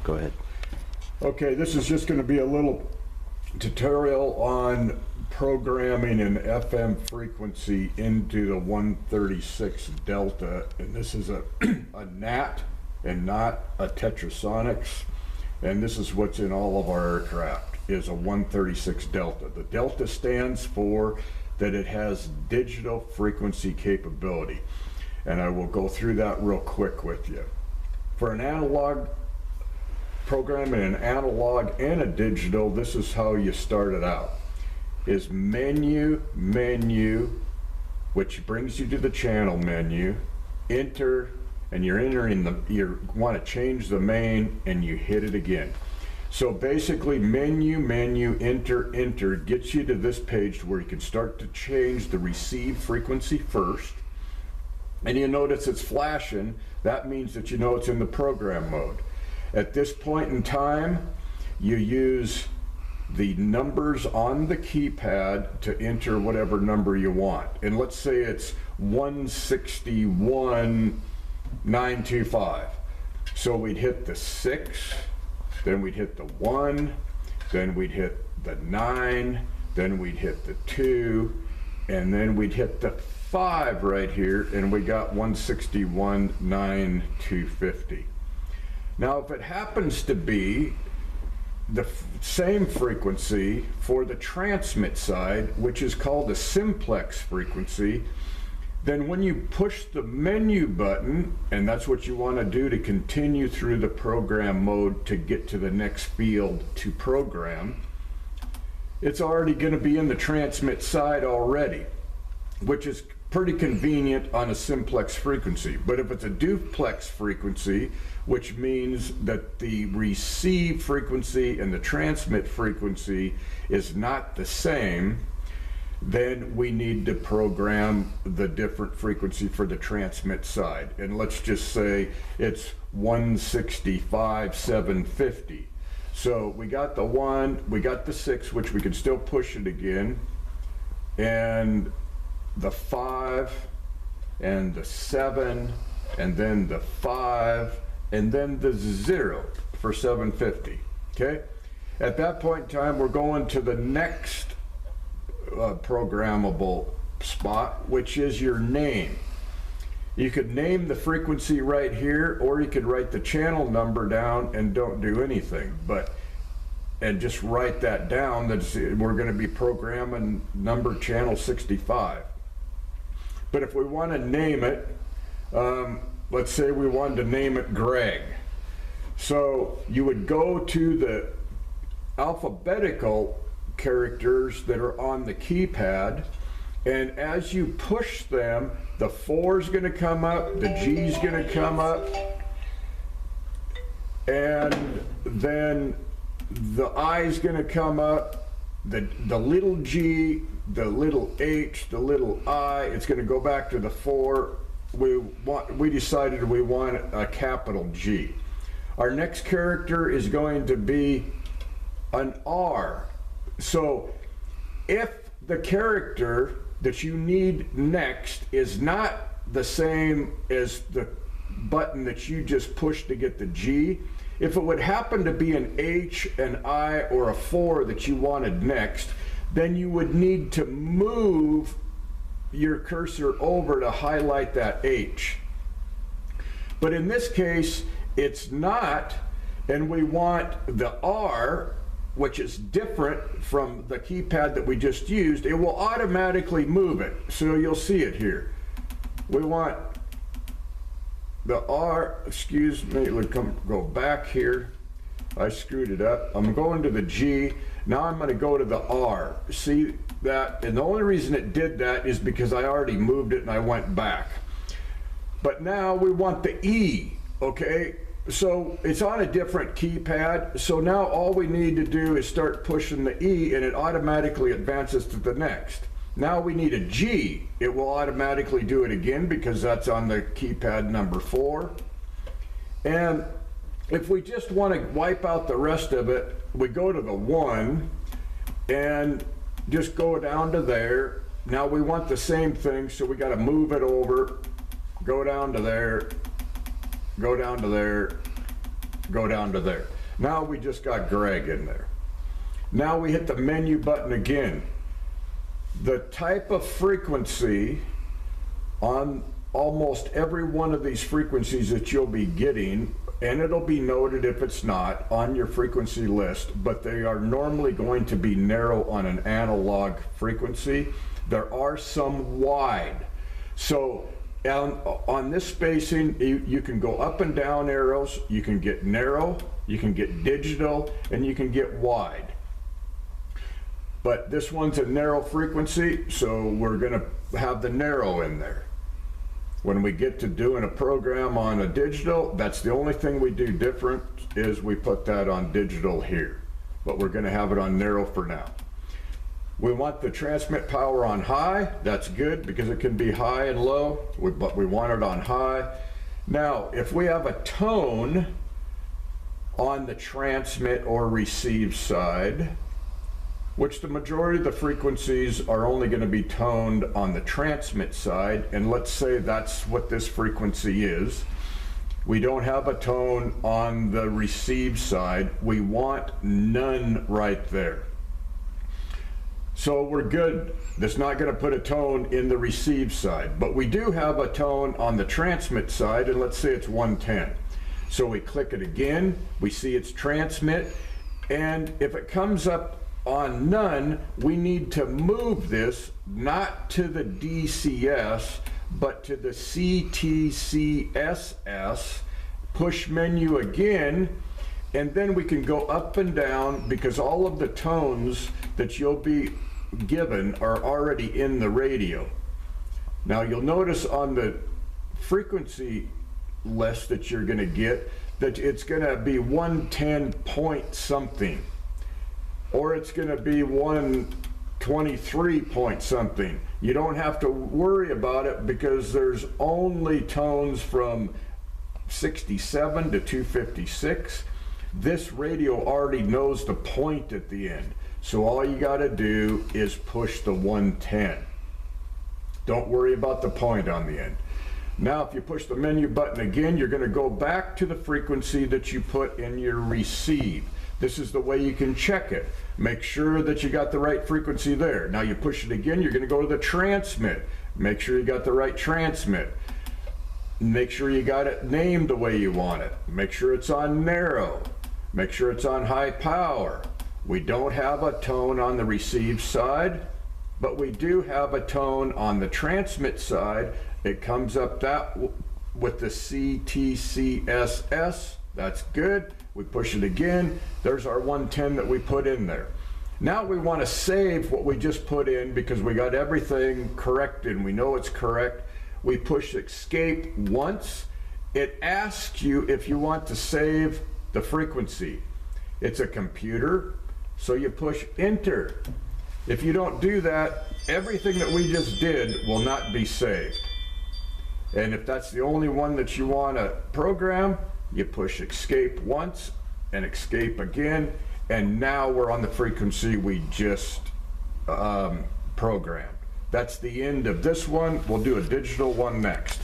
Go ahead. Okay, this is just going to be a little tutorial on programming an FM frequency into the 136 delta, and this is a NAT and not a tetrasonics, and this is what's in all of our aircraft is a 136 delta. The delta stands for that it has digital frequency capability, and I will go through that real quick with you. For an analog programming, an analog and a digital, this is how you start it out. Is menu, which brings you to the channel menu, enter, and you're entering you want to change the main, and you hit it again. So basically menu, enter gets you to this page where you can start to change the receive frequency first. And you notice it's flashing. That means that you know it's in the program mode. At this point in time, you use the numbers on the keypad to enter whatever number you want. And let's say it's 161,925. So we'd hit the 6, then we'd hit the 1, then we'd hit the 9, then we'd hit the 2, and then we'd hit the 5 right here, and we got 161,950. Now, if it happens to be the same frequency for the transmit side, which is called a simplex frequency, then when you push the menu button, and that's what you want to do to continue through the program mode to get to the next field to program, it's already going to be in the transmit side already, which is pretty convenient on a simplex frequency. But if it's a duplex frequency, which means that the receive frequency and the transmit frequency is not the same, then we need to program the different frequency for the transmit side. And let's just say it's 165,750. So we got the 1, we got the 6, which we can still push it again, and the 5, and the 7, and then the 5, and then the 0 for 750. Okay? At that point in time, we're going to the next programmable spot, which is your name. You could name the frequency right here, or you could write the channel number down and don't do anything, and just write that down. That's, we're going to be programming number channel 65. But if we want to name it, let's say we wanted to name it Greg. So you would go to the alphabetical characters that are on the keypad, and as you push them, the 4 is going to come up, the G is going to come up, and then the I is going to come up, the little G, the little H, the little I, it's going to go back to the 4. We decided we want a capital G. Our next character is going to be an R. So if the character that you need next is not the same as the button that you just pushed to get the G, if it would happen to be an H, an I, or a 4 that you wanted next, then you would need to move your cursor over to highlight that H. But in this case, it's not, and we want the R, which is different from the keypad that we just used. It will automatically move it, so you'll see it here. We want the R, excuse me, it would go back here. I screwed it up. I'm going to the G. Now I'm going to go to the R. See that? And the only reason it did that is because I already moved it and I went back. But now we want the E, okay? So it's on a different keypad. So now all we need to do is start pushing the E, and it automatically advances to the next. Now we need a G. It will automatically do it again because that's on the keypad number 4. And if we just want to wipe out the rest of it, we go to the 1 and just go down to there. Now we want the same thing, so we got to move it over, go down to there, go down to there, go down to there. Now we just got Greg in there. Now we hit the menu button again. The type of frequency on almost every one of these frequencies that you'll be getting, and it'll be noted if it's not on your frequency list, but they are normally going to be narrow on an analog frequency. There are some wide. So on this spacing, you can go up and down arrows, you can get narrow, you can get digital, and you can get wide. But this one's a narrow frequency, so we're gonna have the narrow in there. When we get to doing a program on a digital, that's the only thing we do different, is we put that on digital here. But we're gonna have it on narrow for now. We want the transmit power on high. That's good because it can be high and low, but we want it on high. Now, if we have a tone on the transmit or receive side, which the majority of the frequencies are only going to be toned on the transmit side, and let's say that's what this frequency is. We don't have a tone on the receive side. We want none right there. So we're good. That's not going to put a tone in the receive side, but we do have a tone on the transmit side, and let's say it's 110. So we click it again, we see it's transmit, and if it comes up on none, we need to move this not to the DCS, but to the CTCSS, push menu again, and then we can go up and down because all of the tones that you'll be given are already in the radio. Now you'll notice on the frequency list that you're going to get that it's going to be 110 point something, or it's going to be 123 point something. You don't have to worry about it because there's only tones from 67 to 256. This radio already knows the point at the end. So all you got to do is push the 110. Don't worry about the point on the end. Now, if you push the menu button again, you're going to go back to the frequency that you put in your receive. This is the way you can check it. Make sure that you got the right frequency there. Now you push it again, you're going to go to the transmit. Make sure you got the right transmit. Make sure you got it named the way you want it. Make sure it's on narrow. Make sure it's on high power. We don't have a tone on the receive side, but we do have a tone on the transmit side. It comes up that with the CTCSS. That's good. We push it again. There's our 110 that we put in there. Now we want to save what we just put in because we got everything corrected and we know it's correct. We push escape once. It asks you if you want to save the frequency. It's a computer, so you push enter. If you don't do that, everything that we just did will not be saved. And if that's the only one that you want to program, you push escape once and escape again, and now we're on the frequency we just programmed. That's the end of this one. We'll do a digital one next.